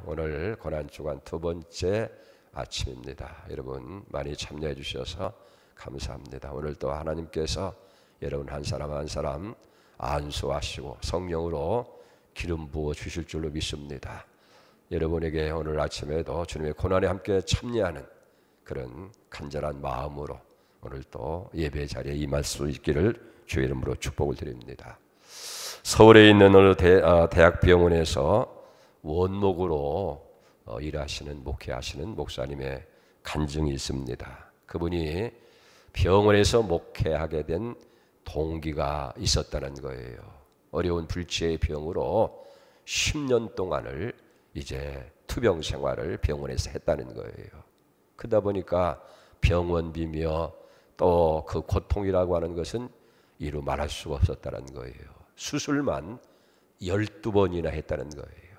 오늘 고난주간 두 번째 아침입니다. 여러분 많이 참여해 주셔서 감사합니다. 오늘 또 하나님께서 여러분 한 사람 한 사람 안수하시고 성령으로 기름 부어 주실 줄로 믿습니다. 여러분에게 오늘 아침에도 주님의 고난에 함께 참여하는 그런 간절한 마음으로 오늘 또 예배 자리에 임할 수 있기를 주의 이름으로 축복을 드립니다. 서울에 있는 어느 대학병원에서 원목으로 일하시는 목회하시는 목사님의 간증이 있습니다. 그분이 병원에서 목회하게 된 동기가 있었다는 거예요. 어려운 불치의 병으로 10년 동안을 이제 투병 생활을 병원에서 했다는 거예요. 그러다 보니까 병원비며 또 그 고통이라고 하는 것은 이루 말할 수가 없었다는 거예요. 수술만 12번이나 했다는 거예요.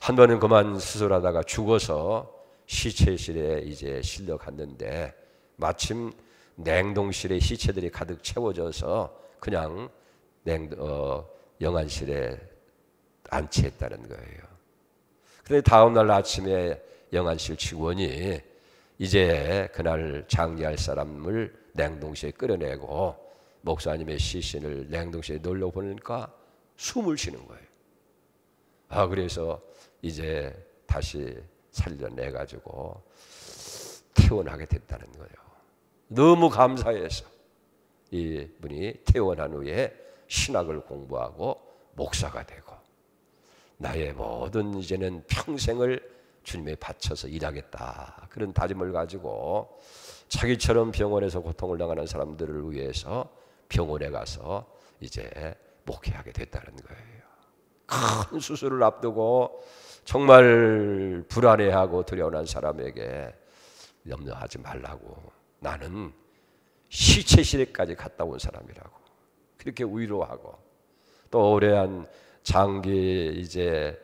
한 번은 그만 수술하다가 죽어서 시체실에 이제 실려 갔는데 마침 냉동실에 시체들이 가득 채워져서 그냥 영안실에 안치했다는 거예요. 그런데 다음날 아침에 영안실 직원이 이제 그날 장례할 사람을 냉동실에 끌어내고 목사님의 시신을 냉동실에 넣으려고 보니까 숨을 쉬는 거예요. 그래서 이제 다시 살려내가지고 퇴원하게 됐다는 거예요. 너무 감사해서 이분이 퇴원한 후에 신학을 공부하고 목사가 되고 나의 모든 이제는 평생을 주님에 바쳐서 일하겠다 그런 다짐을 가지고 자기처럼 병원에서 고통을 당하는 사람들을 위해서 병원에 가서 이제 목회하게 됐다는 거예요. 큰 수술을 앞두고 정말 불안해하고 두려워하는 사람에게 염려하지 말라고, 나는 시체실에까지 갔다 온 사람이라고 그렇게 위로하고, 또 오래한 장기 이제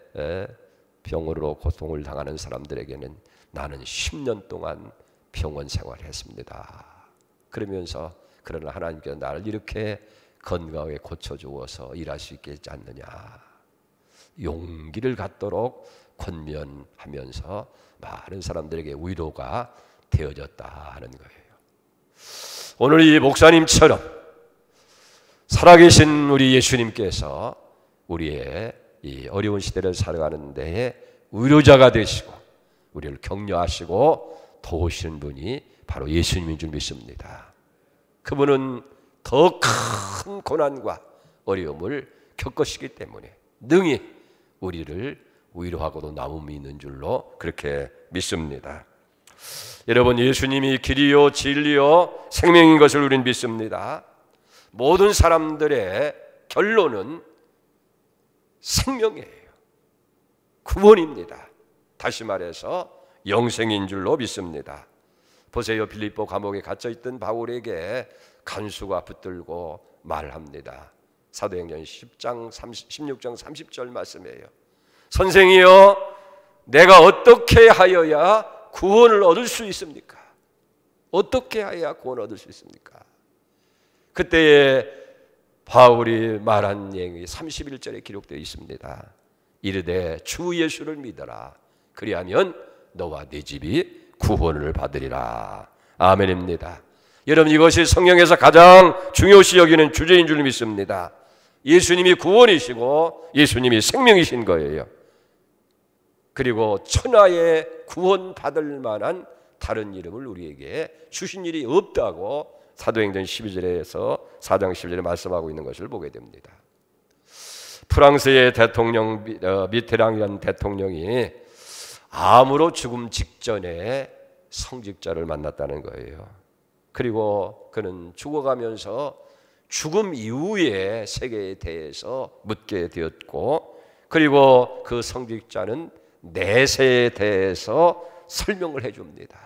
병으로 고통을 당하는 사람들에게는 나는 10년 동안 병원 생활을 했습니다. 그러면서 그러나 하나님께서 나를 이렇게 건강하게 고쳐주어서 일할 수 있게 했지 않느냐, 용기를 갖도록 권면하면서 많은 사람들에게 위로가 되어졌다 하는 거예요. 오늘 이 목사님처럼 살아계신 우리 예수님께서 우리의 이 어려운 시대를 살아가는 데에 위로자가 되시고 우리를 격려하시고 도우시는 분이 바로 예수님인 줄 믿습니다. 그분은 더 큰 고난과 어려움을 겪으시기 때문에 능히 우리를 위로하고도 나눔이 있는 줄로 그렇게 믿습니다. 여러분, 예수님이 길이요 진리요 생명인 것을 우리는 믿습니다. 모든 사람들의 결론은 생명이에요. 구원입니다. 다시 말해서 영생인 줄로 믿습니다. 보세요, 빌립보 감옥에 갇혀있던 바울에게 간수가 붙들고 말합니다. 사도행전 16장 30절 말씀이에요. 선생이여, 내가 어떻게 하여야 구원을 얻을 수 있습니까? 어떻게 하여야 구원을 얻을 수 있습니까? 그때에 바울이 말한 내용이 31절에 기록되어 있습니다. 이르되 주 예수를 믿어라. 그리하면 너와 네 집이 구원을 받으리라. 아멘입니다. 여러분, 이것이 성경에서 가장 중요시 여기는 주제인 줄 믿습니다. 예수님이 구원이시고 예수님이 생명이신 거예요. 그리고 천하에 구원받을 만한 다른 이름을 우리에게 주신 일이 없다고 사도행전 12절에서 4장 11절에 말씀하고 있는 것을 보게 됩니다. 프랑스의 대통령 미테랑이라는 대통령이 암으로 죽음 직전에 성직자를 만났다는 거예요. 그리고 그는 죽어가면서 죽음 이후의 세계에 대해서 묻게 되었고, 그리고 그 성직자는 내세에 대해서 설명을 해줍니다.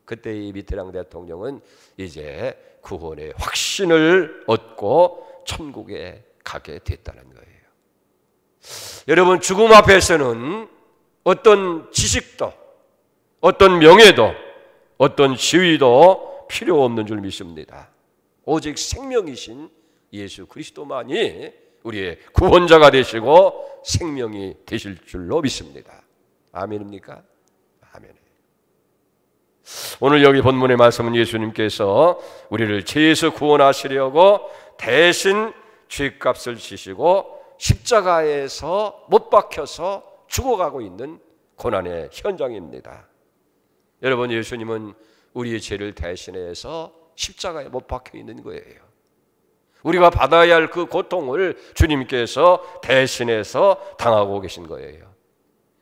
그때 이 미테랑 대통령은 이제 구원의 확신을 얻고 천국에 가게 됐다는 거예요. 여러분, 죽음 앞에서는 어떤 지식도, 어떤 명예도, 어떤 지위도 필요 없는 줄 믿습니다. 오직 생명이신 예수 그리스도만이 우리의 구원자가 되시고 생명이 되실 줄로 믿습니다. 아멘입니까? 아멘. 오늘 여기 본문의 말씀은 예수님께서 우리를 죄에서 구원하시려고 대신 죄값을 지시고 십자가에서 못 박혀서 죽어가고 있는 고난의 현장입니다. 여러분, 예수님은 우리의 죄를 대신해서 십자가에 못 박혀 있는 거예요. 우리가 받아야 할 그 고통을 주님께서 대신해서 당하고 계신 거예요.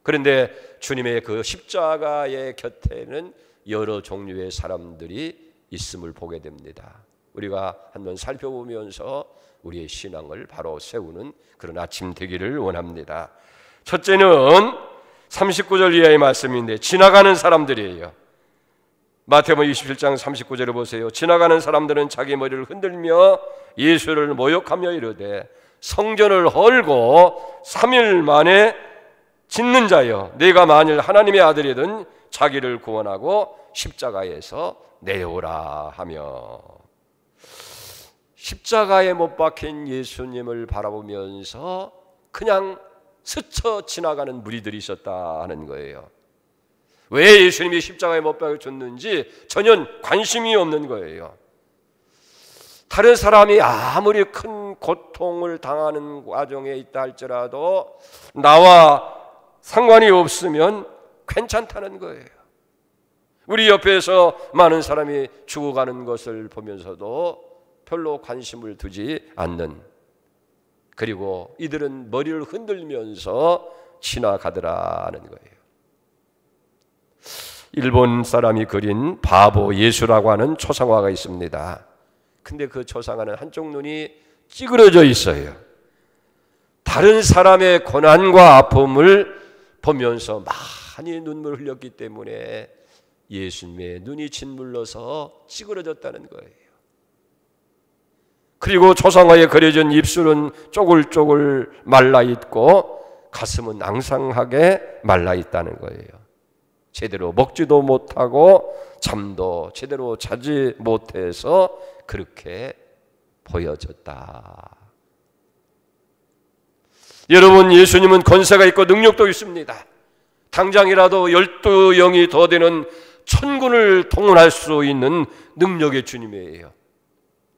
그런데 주님의 그 십자가의 곁에는 여러 종류의 사람들이 있음을 보게 됩니다. 우리가 한번 살펴보면서 우리의 신앙을 바로 세우는 그런 아침 되기를 원합니다. 첫째는 39절 이하의 말씀인데 지나가는 사람들이에요. 마태복음 27장 39절을 보세요. 지나가는 사람들은 자기 머리를 흔들며 예수를 모욕하며 이르되 성전을 헐고 3일 만에 짓는 자여, 네가 만일 하나님의 아들이든 자기를 구원하고 십자가에서 내려오라 하며, 십자가에 못 박힌 예수님을 바라보면서 그냥 스쳐 지나가는 무리들이 있었다 하는 거예요. 왜 예수님이 십자가에 못 박혀졌는지 전혀 관심이 없는 거예요. 다른 사람이 아무리 큰 고통을 당하는 과정에 있다 할지라도 나와 상관이 없으면 괜찮다는 거예요. 우리 옆에서 많은 사람이 죽어가는 것을 보면서도 별로 관심을 두지 않는, 그리고 이들은 머리를 흔들면서 지나가더라는 거예요. 일본 사람이 그린 바보 예수라고 하는 초상화가 있습니다. 근데 그 초상화는 한쪽 눈이 찌그러져 있어요. 다른 사람의 고난과 아픔을 보면서 많이 눈물을 흘렸기 때문에 예수님의 눈이 짓물러서 찌그러졌다는 거예요. 그리고 초상화에 그려진 입술은 쪼글쪼글 말라있고 가슴은 앙상하게 말라있다는 거예요. 제대로 먹지도 못하고 잠도 제대로 자지 못해서 그렇게 보여졌다. 여러분, 예수님은 권세가 있고 능력도 있습니다. 당장이라도 12영이 더 되는 천군을 동원할 수 있는 능력의 주님이에요.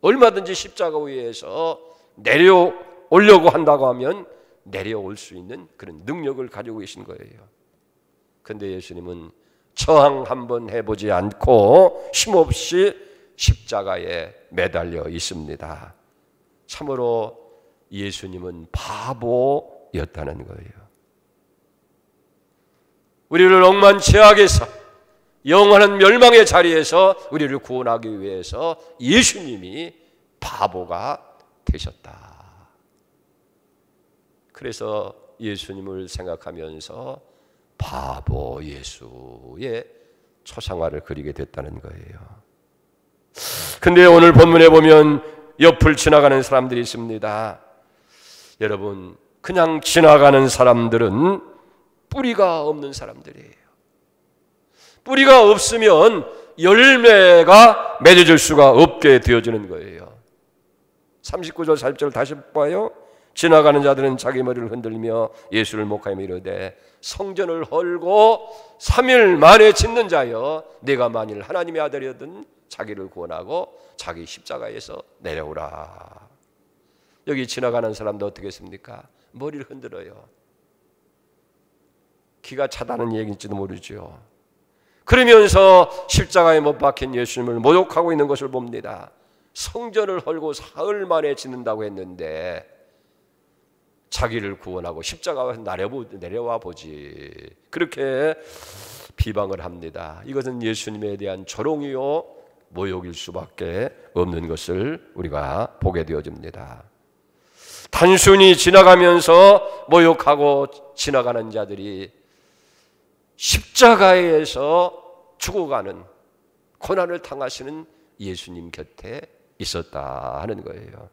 얼마든지 십자가 위에서 내려오려고 한다고 하면 내려올 수 있는 그런 능력을 가지고 계신 거예요. 그런데 예수님은 저항 한번 해보지 않고 힘없이 십자가에 매달려 있습니다. 참으로 예수님은 바보였다는 거예요. 우리를 억만 죄악에서 영원한 멸망의 자리에서 우리를 구원하기 위해서 예수님이 바보가 되셨다. 그래서 예수님을 생각하면서 바보 예수의 초상화를 그리게 됐다는 거예요. 근데 오늘 본문에 보면 옆을 지나가는 사람들이 있습니다. 여러분, 그냥 지나가는 사람들은 뿌리가 없는 사람들이에요. 뿌리가 없으면 열매가 맺어질 수가 없게 되어지는 거예요. 39절 40절 다시 봐요. 지나가는 자들은 자기 머리를 흔들며 예수를 목하며 이르되 성전을 헐고 3일 만에 짓는 자여, 네가 만일 하나님의 아들이었든 자기를 구원하고 자기 십자가에서 내려오라. 여기 지나가는 사람도 어떻게 했습니까? 머리를 흔들어요. 기가 차다는 얘기인지도 모르죠. 그러면서 십자가에 못 박힌 예수님을 모욕하고 있는 것을 봅니다. 성전을 헐고 사흘 만에 짓는다고 했는데 자기를 구원하고 십자가에서 내려와 보지, 그렇게 비방을 합니다. 이것은 예수님에 대한 조롱이요 모욕일 수밖에 없는 것을 우리가 보게 되어집니다. 단순히 지나가면서 모욕하고 지나가는 자들이 십자가에서 죽어가는 고난을 당하시는 예수님 곁에 있었다 하는 거예요.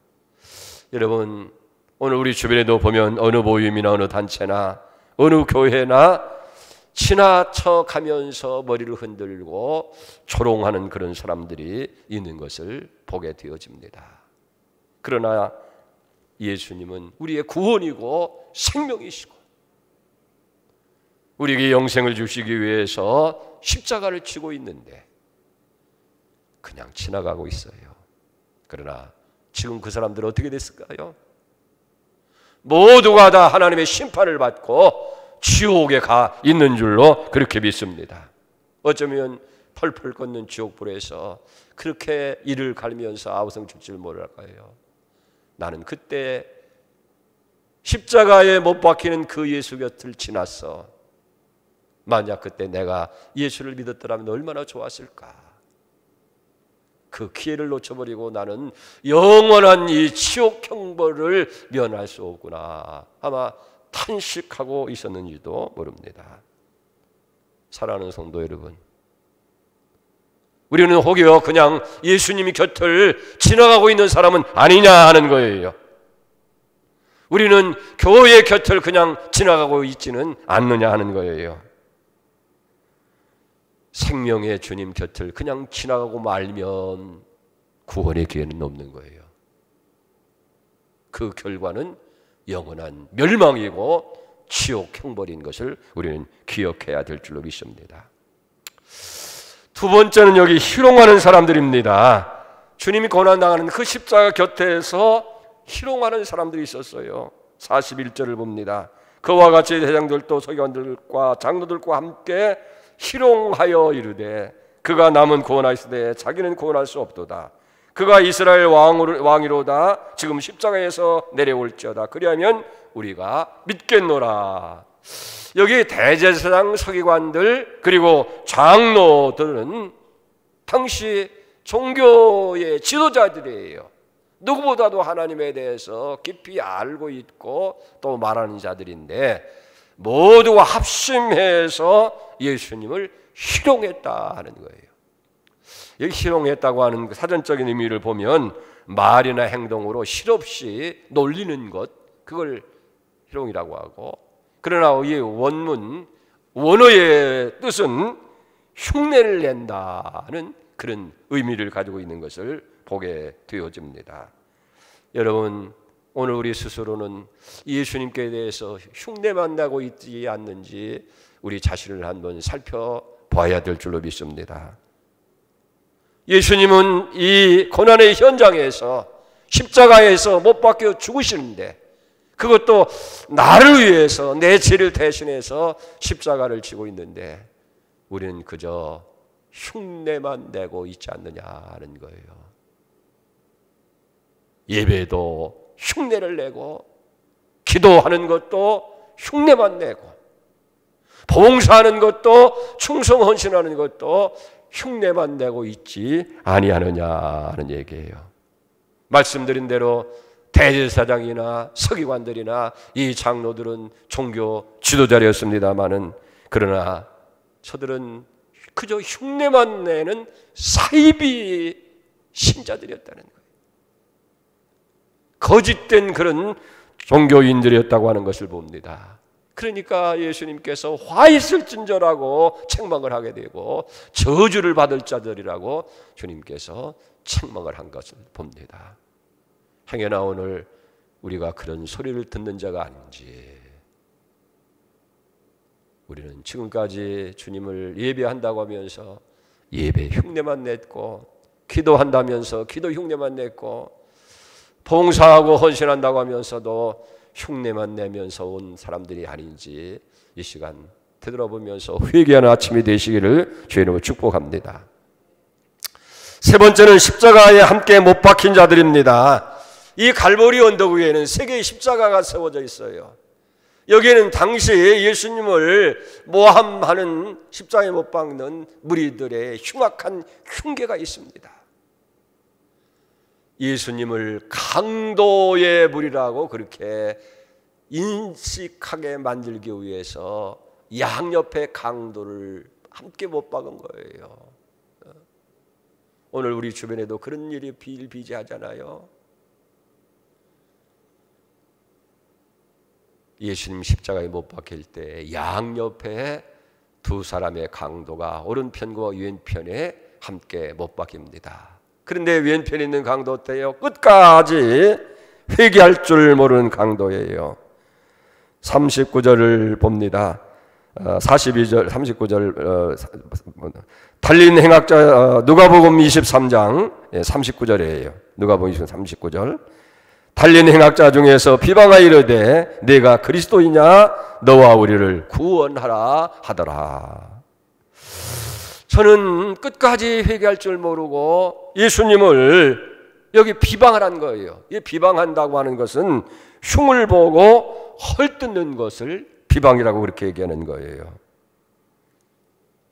여러분, 오늘 우리 주변에도 보면 어느 모임이나 어느 단체나 어느 교회나 지나쳐 가면서 머리를 흔들고 조롱하는 그런 사람들이 있는 것을 보게 되어집니다. 그러나 예수님은 우리의 구원이고 생명이시고 우리에게 영생을 주시기 위해서 십자가를 지고 있는데 그냥 지나가고 있어요. 그러나 지금 그 사람들은 어떻게 됐을까요? 모두가 다 하나님의 심판을 받고 지옥에 가 있는 줄로 그렇게 믿습니다. 어쩌면 펄펄 끓는 지옥불에서 그렇게 이를 갈면서 아우성 칠 줄 모를까요? 나는 그때 십자가에 못 박히는 그 예수 곁을 지났어. 만약 그때 내가 예수를 믿었더라면 얼마나 좋았을까. 그 기회를 놓쳐버리고 나는 영원한 이 지옥 형벌을 면할 수 없구나. 아마 탄식하고 있었는지도 모릅니다. 사랑하는 성도 여러분, 우리는 혹여 그냥 예수님이 곁을 지나가고 있는 사람은 아니냐 하는 거예요. 우리는 교회의 곁을 그냥 지나가고 있지는 않느냐 하는 거예요. 생명의 주님 곁을 그냥 지나가고 말면 구원의 기회는 없는 거예요. 그 결과는 영원한 멸망이고 지옥 형벌인 것을 우리는 기억해야 될 줄로 믿습니다. 두 번째는 여기 희롱하는 사람들입니다. 주님이 고난당하는 그 십자가 곁에서 희롱하는 사람들이 있었어요. 41절을 봅니다. 그와 같이 대장들도 서기관들과 장로들과 함께 희롱하여 이르되 그가 남은 구원하시되 자기는 구원할 수 없도다. 그가 이스라엘 왕이로다. 지금 십자가에서 내려올지어다. 그리하면 우리가 믿겠노라. 여기 대제사장 서기관들 그리고 장로들은 당시 종교의 지도자들이에요. 누구보다도 하나님에 대해서 깊이 알고 있고 또 말하는 자들인데 모두가 합심해서 예수님을 희롱했다는 거예요. 여기 희롱했다고 하는 사전적인 의미를 보면 말이나 행동으로 실없이 놀리는 것, 그걸 희롱이라고 하고, 그러나 이 원어의 뜻은 흉내를 낸다는 그런 의미를 가지고 있는 것을 보게 되어집니다. 여러분, 오늘 우리 스스로는 예수님께 대해서 흉내만 내고 있지 않는지 우리 자신을 한번 살펴봐야 될 줄로 믿습니다. 예수님은 이 고난의 현장에서 십자가에서 못 박혀 죽으시는데 그것도 나를 위해서 내 죄를 대신해서 십자가를 지고 있는데 우리는 그저 흉내만 내고 있지 않느냐는 거예요. 예배도 흉내를 내고 기도하는 것도 흉내만 내고 봉사하는 것도 충성 헌신하는 것도 흉내만 내고 있지 아니하느냐는 얘기예요. 말씀드린 대로 대제사장이나 서기관들이나 이 장로들은 종교 지도자였습니다마는 그러나 저들은 그저 흉내만 내는 사이비 신자들이었다는 거예요. 거짓된 그런 종교인들이었다고 하는 것을 봅니다. 그러니까 예수님께서 화 있을진저라고 책망을 하게 되고 저주를 받을 자들이라고 주님께서 책망을 한 것을 봅니다. 행여나 오늘 우리가 그런 소리를 듣는 자가 아닌지, 우리는 지금까지 주님을 예배한다고 하면서 예배 흉내만 냈고, 기도한다면서 기도 흉내만 냈고, 봉사하고 헌신한다고 하면서도 흉내만 내면서 온 사람들이 아닌지 이 시간 되돌아보면서 회개하는 아침이 되시기를 주의 이름으로 축복합니다. 세 번째는 십자가에 함께 못 박힌 자들입니다. 이 갈보리 언덕 위에는 세 개의 십자가가 세워져 있어요. 여기에는 당시 예수님을 모함하는 십자가에 못 박는 무리들의 흉악한 흉계가 있습니다. 예수님을 강도의 무리라고 그렇게 인식하게 만들기 위해서 양옆에 강도를 함께 못 박은 거예요. 오늘 우리 주변에도 그런 일이 비일비재하잖아요. 예수님 십자가에 못 박힐 때 양옆에 두 사람의 강도가 오른편과 왼편에 함께 못 박힙니다. 그런데 왼편에 있는 강도 때요 끝까지 회개할 줄 모르는 강도예요. 39절을 봅니다. 42절, 39절 달린 행악자 누가복음 23장 39절이에요. 누가복음 39절 달린 행악자 중에서 비방하여 이르되 내가 그리스도이냐 너와 우리를 구원하라 하더라. 저는 끝까지 회개할 줄 모르고 예수님을 여기 비방하라는 거예요. 이 비방한다고 하는 것은 흉을 보고 헐뜯는 것을 비방이라고 그렇게 얘기하는 거예요.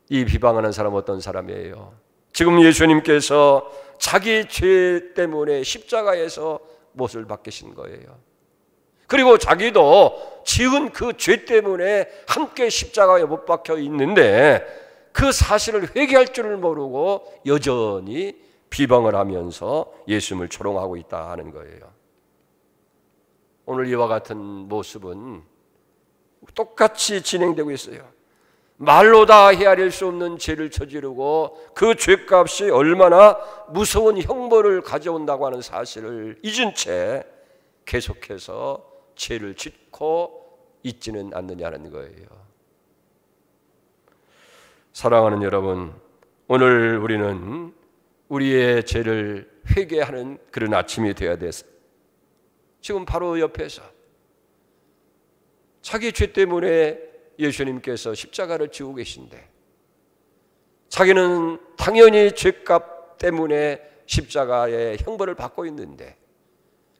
이 비방하는 사람은 어떤 사람이에요? 지금 예수님께서 자기 죄 때문에 십자가에서 못을 박히신 거예요. 그리고 자기도 지은 그 죄 때문에 함께 십자가에 못 박혀 있는데 그 사실을 회개할 줄을 모르고 여전히 비방을 하면서 예수님을 조롱하고 있다 하는 거예요. 오늘 이와 같은 모습은 똑같이 진행되고 있어요. 말로 다 헤아릴 수 없는 죄를 저지르고 그 죄값이 얼마나 무서운 형벌을 가져온다고 하는 사실을 잊은 채 계속해서 죄를 짓고 있지는 않느냐는 거예요. 사랑하는 여러분, 오늘 우리는 우리의 죄를 회개하는 그런 아침이 되어야 돼서 지금 바로 옆에서 자기 죄 때문에 예수님께서 십자가를 지고 계신데 자기는 당연히 죄값 때문에 십자가의 형벌을 받고 있는데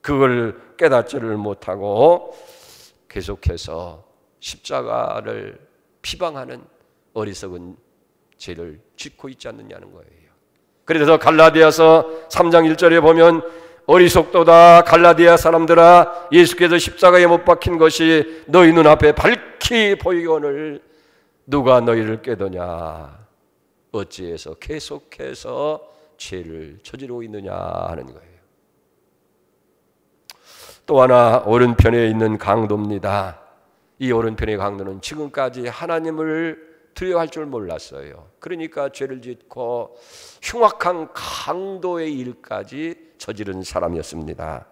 그걸 깨닫지를 못하고 계속해서 십자가를 비방하는 어리석은 죄를 짓고 있지 않느냐는 거예요. 그래서 갈라디아서 3장 1절에 보면 어리석도다 갈라디아 사람들아 예수께서 십자가에 못 박힌 것이 너희 눈앞에 밝히 보이거늘 누가 너희를 깨더냐 어찌해서 계속해서 죄를 저지르고 있느냐 하는 거예요. 또 하나 오른편에 있는 강도입니다. 이 오른편의 강도는 지금까지 하나님을 두려워할 줄 몰랐어요. 그러니까 죄를 짓고 흉악한 강도의 일까지 저지른 사람이었습니다.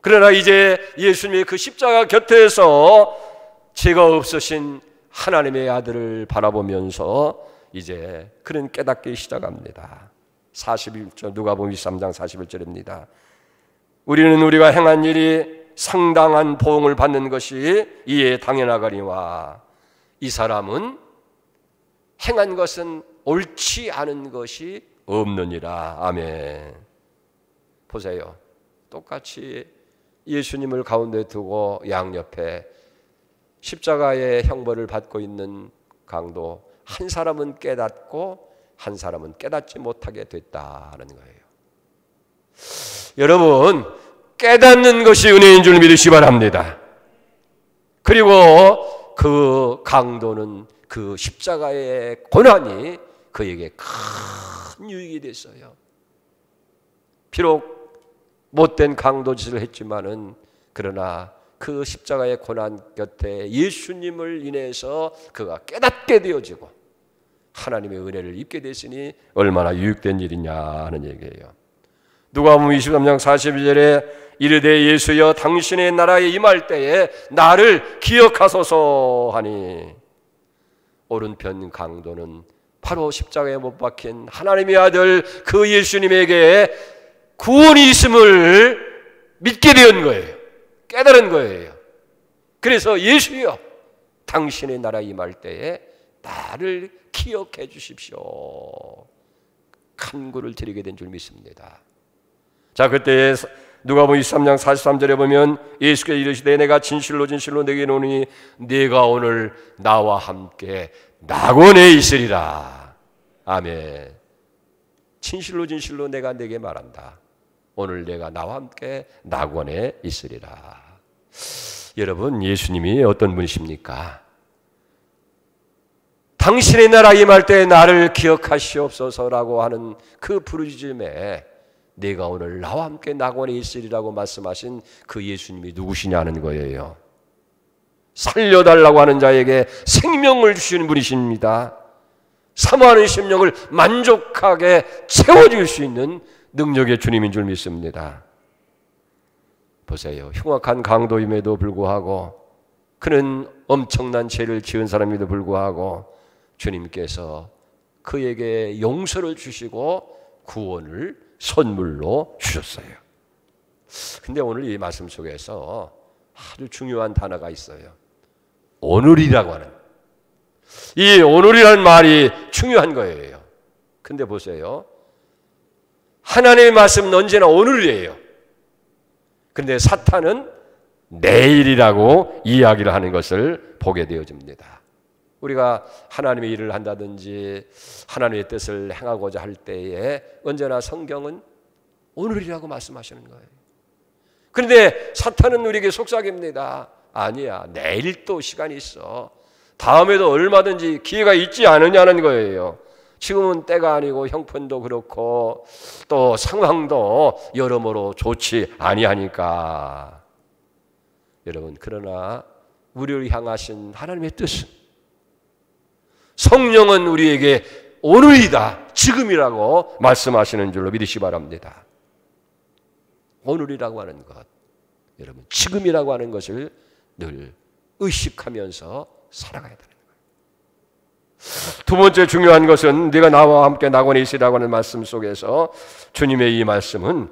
그러나 이제 예수님의 그 십자가 곁에서 죄가 없으신 하나님의 아들을 바라보면서 이제 그런 깨닫기 시작합니다. 41절 누가복음 23장 41절입니다. 우리는 우리가 행한 일이 상당한 보응을 받는 것이 이에 당연하거니와 이 사람은 행한 것은 옳지 않은 것이 없느니라. 아멘. 보세요. 똑같이 예수님을 가운데 두고 양옆에 십자가의 형벌을 받고 있는 강도 한 사람은 깨닫고 한 사람은 깨닫지 못하게 됐다는 거예요. 여러분, 깨닫는 것이 은혜인 줄 믿으시 바랍니다. 그리고 그 강도는 그 십자가의 고난이 그에게 큰 유익이 됐어요. 비록 못된 강도짓을 했지만은 그러나 그 십자가의 고난 곁에 예수님을 인해서 그가 깨닫게 되어지고 하나님의 은혜를 입게 됐으니 얼마나 유익된 일이냐 하는 얘기예요. 누가복음 23장 42절에 이르되 예수여 당신의 나라에 임할 때에 나를 기억하소서 하니 오른편 강도는 바로 십자가에 못 박힌 하나님의 아들 그 예수님에게 구원이 있음을 믿게 된 거예요. 깨달은 거예요. 그래서 예수여 당신의 나라에 임할 때에 나를 기억해 주십시오. 간구를 드리게 된 줄 믿습니다. 자, 그때 누가복음 23장 43절에 보면 예수께서 이르시되 내가 진실로 진실로 내게 이르노니 네가 오늘 나와 함께 낙원에 있으리라. 아멘. 진실로 진실로 내가 네게 말한다. 오늘 내가 나와 함께 낙원에 있으리라. 여러분, 예수님이 어떤 분이십니까? 당신의 나라 임할 때 나를 기억하시옵소서라고 하는 그 부르짖음에 네가 오늘 나와 함께 낙원에 있으리라고 말씀하신 그 예수님이 누구시냐는 거예요. 살려달라고 하는 자에게 생명을 주시는 분이십니다. 사모하는 심령을 만족하게 채워줄 수 있는 능력의 주님인 줄 믿습니다. 보세요. 흉악한 강도임에도 불구하고, 그는 엄청난 죄를 지은 사람임에도 불구하고 주님께서 그에게 용서를 주시고 구원을 선물로 주셨어요. 근데 오늘 이 말씀 속에서 아주 중요한 단어가 있어요. 오늘이라고 하는, 이 오늘이라는 말이 중요한 거예요. 근데 보세요. 하나님의 말씀은 언제나 오늘이에요. 근데 사탄은 내일이라고 이야기를 하는 것을 보게 되어집니다. 우리가 하나님의 일을 한다든지 하나님의 뜻을 행하고자 할 때에 언제나 성경은 오늘이라고 말씀하시는 거예요. 그런데 사탄은 우리에게 속삭입니다. 아니야, 내일 또 시간이 있어. 다음에도 얼마든지 기회가 있지 않느냐는 거예요. 지금은 때가 아니고 형편도 그렇고 또 상황도 여러모로 좋지 아니하니까. 여러분, 그러나 우리를 향하신 하나님의 뜻은, 성령은 우리에게 오늘이다, 지금이라고 말씀하시는 줄로 믿으시기 바랍니다. 오늘이라고 하는 것, 여러분, 지금이라고 하는 것을 늘 의식하면서 살아가야 되는 거예요. 두 번째 중요한 것은 네가 나와 함께 낙원에 있으라고 하는 말씀 속에서 주님의 이 말씀은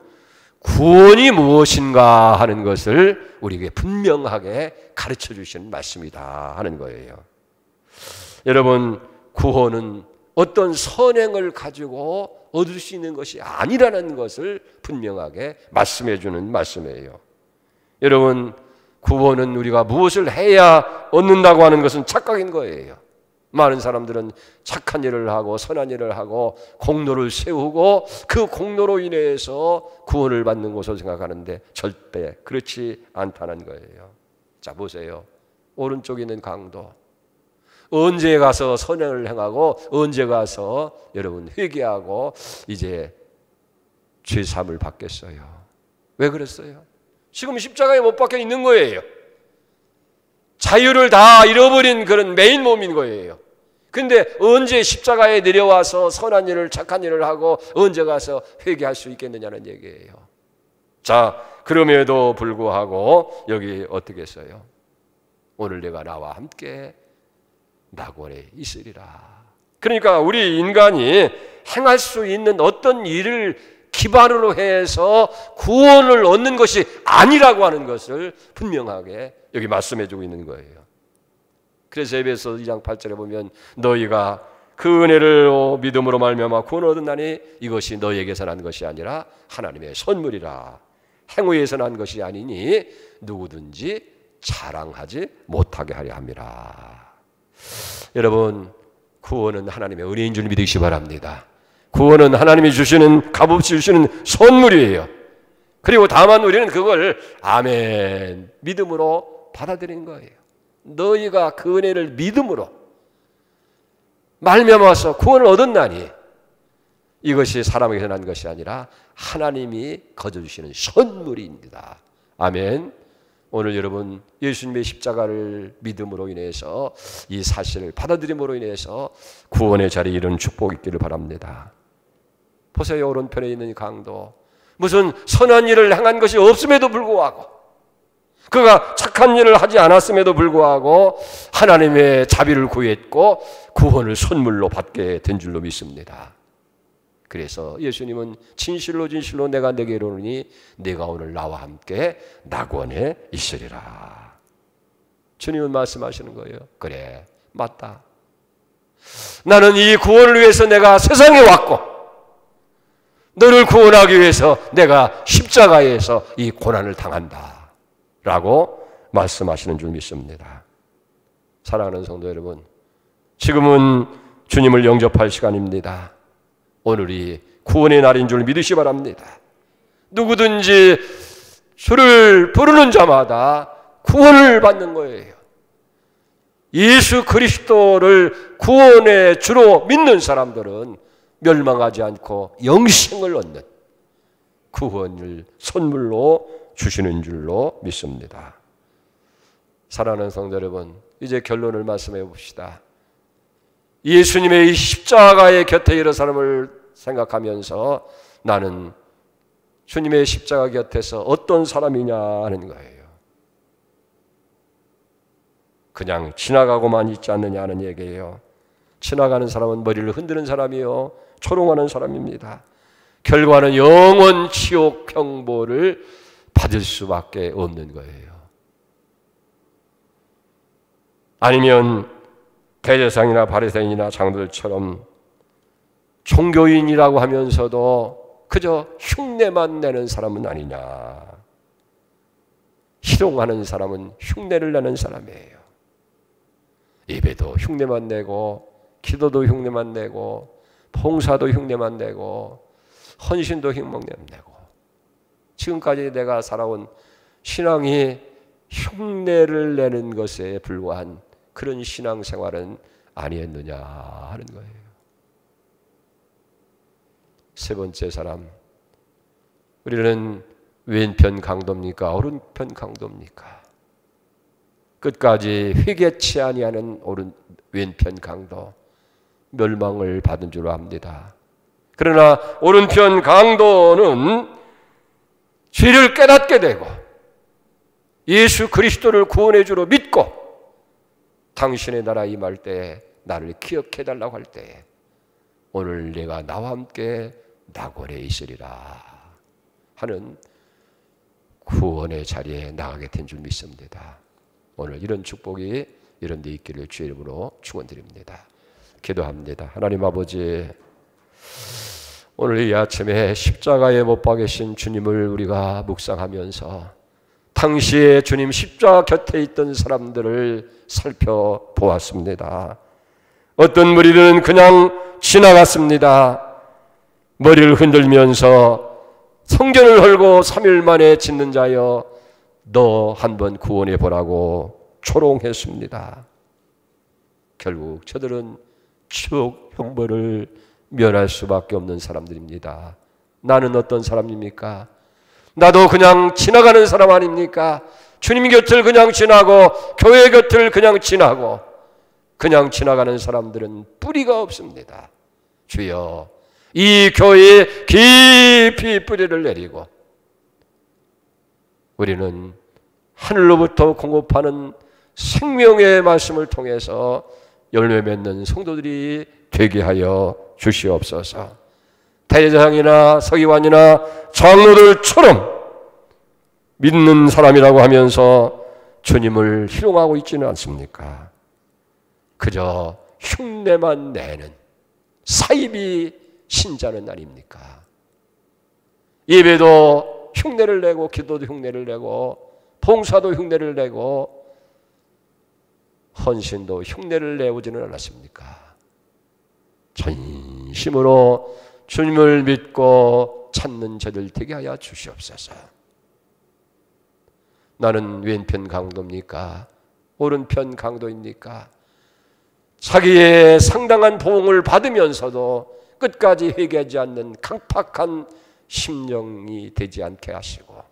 구원이 무엇인가 하는 것을 우리에게 분명하게 가르쳐 주시는 말씀이다 하는 거예요. 여러분, 구원은 어떤 선행을 가지고 얻을 수 있는 것이 아니라는 것을 분명하게 말씀해 주는 말씀이에요. 여러분, 구원은 우리가 무엇을 해야 얻는다고 하는 것은 착각인 거예요. 많은 사람들은 착한 일을 하고 선한 일을 하고 공로를 세우고 그 공로로 인해서 구원을 받는 것으로 생각하는데 절대 그렇지 않다는 거예요. 자, 보세요. 오른쪽에 있는 강도, 언제 가서 선행을 행하고 언제 가서 여러분 회개하고 이제 죄사함을 받겠어요? 왜 그랬어요? 지금 십자가에 못 박혀 있는 거예요. 자유를 다 잃어버린 그런 메인 몸인 거예요. 근데 언제 십자가에 내려와서 선한 일을, 착한 일을 하고 언제 가서 회개할 수 있겠느냐는 얘기예요. 자, 그럼에도 불구하고 여기 어떻게 써요? 오늘 내가 나와 함께 낙원에 있으리라. 그러니까 우리 인간이 행할 수 있는 어떤 일을 기반으로 해서 구원을 얻는 것이 아니라고 하는 것을 분명하게 여기 말씀해 주고 있는 거예요. 그래서 에베소 2장 8절에 보면 너희가 그 은혜를 믿음으로 말미암아 구원을 얻었나니 이것이 너희에게서 난 것이 아니라 하나님의 선물이라. 행위에서 난 것이 아니니 누구든지 자랑하지 못하게 하려 함이라. 여러분, 구원은 하나님의 은혜인 줄 믿으시기 바랍니다. 구원은 하나님이 주시는, 값없이 주시는 선물이에요. 그리고 다만 우리는 그걸 아멘 믿음으로 받아들이는 거예요. 너희가 그 은혜를 믿음으로 말미암아서 구원을 얻었나니 이것이 사람에게서 난 것이 아니라 하나님이 거저주시는 선물입니다. 아멘. 오늘 여러분 예수님의 십자가를 믿음으로 인해서 이 사실을 받아들임으로 인해서 구원의 자리에 이런 축복이 있기를 바랍니다. 보세요. 오른편에 있는 강도, 무슨 선한 일을 행한 것이 없음에도 불구하고, 그가 착한 일을 하지 않았음에도 불구하고 하나님의 자비를 구했고 구원을 선물로 받게 된 줄로 믿습니다. 그래서 예수님은 진실로 진실로 내가 네게 이르노니 네가 오늘 나와 함께 낙원에 있으리라. 주님은 말씀하시는 거예요. 그래, 맞다. 나는 이 구원을 위해서 내가 세상에 왔고 너를 구원하기 위해서 내가 십자가에서 이 고난을 당한다 라고 말씀하시는 줄 믿습니다. 사랑하는 성도 여러분, 지금은 주님을 영접할 시간입니다. 오늘이 구원의 날인 줄 믿으시 바랍니다. 누구든지 주를 부르는 자마다 구원을 받는 거예요. 예수 그리스도를 구원의 주로 믿는 사람들은 멸망하지 않고 영생을 얻는 구원을 선물로 주시는 줄로 믿습니다. 사랑하는 성도 여러분, 이제 결론을 말씀해 봅시다. 예수님의 이 십자가의 곁에 이런 사람을 생각하면서 나는 주님의 십자가 곁에서 어떤 사람이냐 하는 거예요. 그냥 지나가고만 있지 않느냐 하는 얘기예요. 지나가는 사람은 머리를 흔드는 사람이요, 조롱하는 사람입니다. 결과는 영원 지옥 형벌을 받을 수밖에 없는 거예요. 아니면 대제사장이나 바리새인이나 장로들처럼 종교인이라고 하면서도 그저 흉내만 내는 사람은 아니냐. 희롱하는 사람은 흉내를 내는 사람이에요. 예배도 흉내만 내고, 기도도 흉내만 내고, 봉사도 흉내만 내고, 헌신도 흉내만 내고, 지금까지 내가 살아온 신앙이 흉내를 내는 것에 불과한 그런 신앙생활은 아니었느냐 하는 거예요. 세 번째 사람, 우리는 왼편 강도입니까? 오른편 강도입니까? 끝까지 회개치 아니하는 왼편 강도, 멸망을 받은 줄 압니다. 그러나 오른편 강도는 죄를 깨닫게 되고 예수 그리스도를 구원의 주로 믿고 당신의 나라 임할 때에 나를 기억해 달라고 할 때에 오늘 내가 나와 함께 낙원에 있으리라 하는 구원의 자리에 나가게 된 줄 믿습니다. 오늘 이런 축복이 이런 데 있기를 주의 이름으로 축원드립니다. 기도합니다. 하나님 아버지, 오늘 이 아침에 십자가에 못 박으신 주님을 우리가 묵상하면서 당시에 주님 십자가 곁에 있던 사람들을 살펴보았습니다. 어떤 무리들은 그냥 지나갔습니다. 머리를 흔들면서 성전을 헐고 3일 만에 짓는 자여 너 한번 구원해 보라고 조롱했습니다. 결국 저들은 지옥 형벌을 면할 수밖에 없는 사람들입니다. 나는 어떤 사람입니까? 나도 그냥 지나가는 사람 아닙니까? 주님 곁을 그냥 지나고 교회 곁을 그냥 지나고 그냥 지나가는 사람들은 뿌리가 없습니다. 주여, 이 교회에 깊이 뿌리를 내리고 우리는 하늘로부터 공급하는 생명의 말씀을 통해서 열매 맺는 성도들이 되게 하여 주시옵소서. 대제사장이나 서기관이나 장로들처럼 믿는 사람이라고 하면서 주님을 희롱하고 있지는 않습니까? 그저 흉내만 내는 사이비 신자는 아닙니까? 예배도 흉내를 내고, 기도도 흉내를 내고, 봉사도 흉내를 내고, 헌신도 흉내를 내오지는 않았습니까? 전심으로 주님을 믿고 찾는 저들 되게 하여 주시옵소서. 나는 왼편 강도입니까? 오른편 강도입니까? 자기의 상당한 보응을 받으면서도 끝까지 회개하지 않는 강팍한 심령이 되지 않게 하시고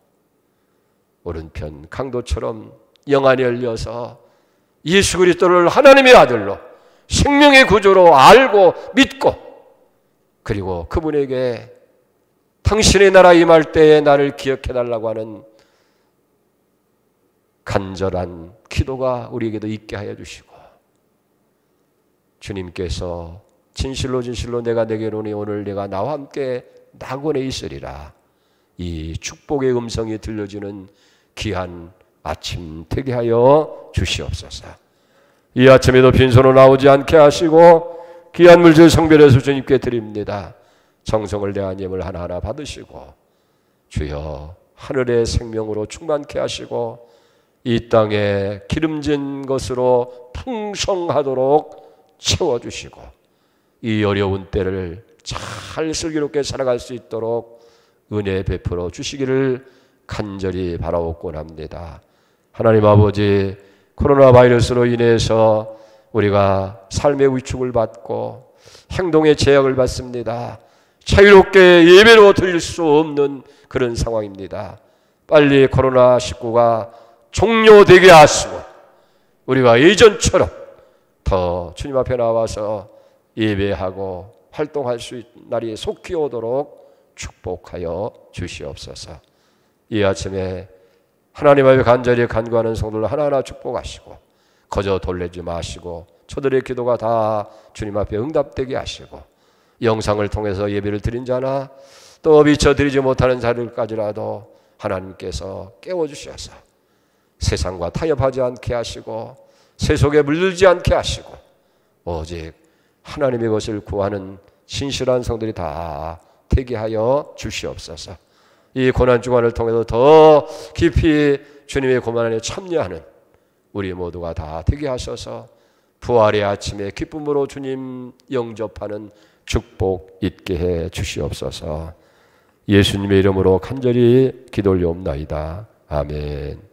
오른편 강도처럼 영안이 열려서 예수 그리스도를 하나님의 아들로 생명의 구주로 알고 믿고 그리고 그분에게 당신의 나라 임할 때에 나를 기억해달라고 하는 간절한 기도가 우리에게도 있게 하여 주시고 주님께서 진실로 진실로 내가 내게 이르노니 오늘 내가 나와 함께 낙원에 있으리라, 이 축복의 음성이 들려지는 귀한 아침 되게 하여 주시옵소서. 이 아침에도 빈손으로 나오지 않게 하시고 귀한 물질 성별해서 주님께 드립니다. 정성을 대한 예물 하나하나 받으시고 주여 하늘의 생명으로 충만케 하시고 이 땅에 기름진 것으로 풍성하도록 채워주시고 이 어려운 때를 잘 슬기롭게 살아갈 수 있도록 은혜 베풀어 주시기를 간절히 바라옵곤 합니다. 하나님 아버지, 코로나 바이러스로 인해서 우리가 삶의 위축을 받고 행동의 제약을 받습니다. 자유롭게 예배로 드릴 수 없는 그런 상황입니다. 빨리 코로나19가 종료되게 하시고 우리가 예전처럼 더 주님 앞에 나와서 예배하고 활동할 수 있는 날이 속히 오도록 축복하여 주시옵소서. 이 아침에 하나님 앞에 간절히 간구하는 성도를 하나하나 축복하시고 거저 돌리지 마시고 저들의 기도가 다 주님 앞에 응답되게 하시고 영상을 통해서 예배를 드린 자나 또 미처 드리지 못하는 자들까지라도 하나님께서 깨워주셔서 세상과 타협하지 않게 하시고 세속에 물들지 않게 하시고 오직 하나님의 것을 구하는 신실한 성들이 다 되게 하여 주시옵소서. 이 고난주간을 통해서 더 깊이 주님의 고난에 참여하는 우리 모두가 다 되게 하셔서 부활의 아침에 기쁨으로 주님 영접하는 축복 있게 해 주시옵소서. 예수님의 이름으로 간절히 기도 올려옵나이다. 아멘.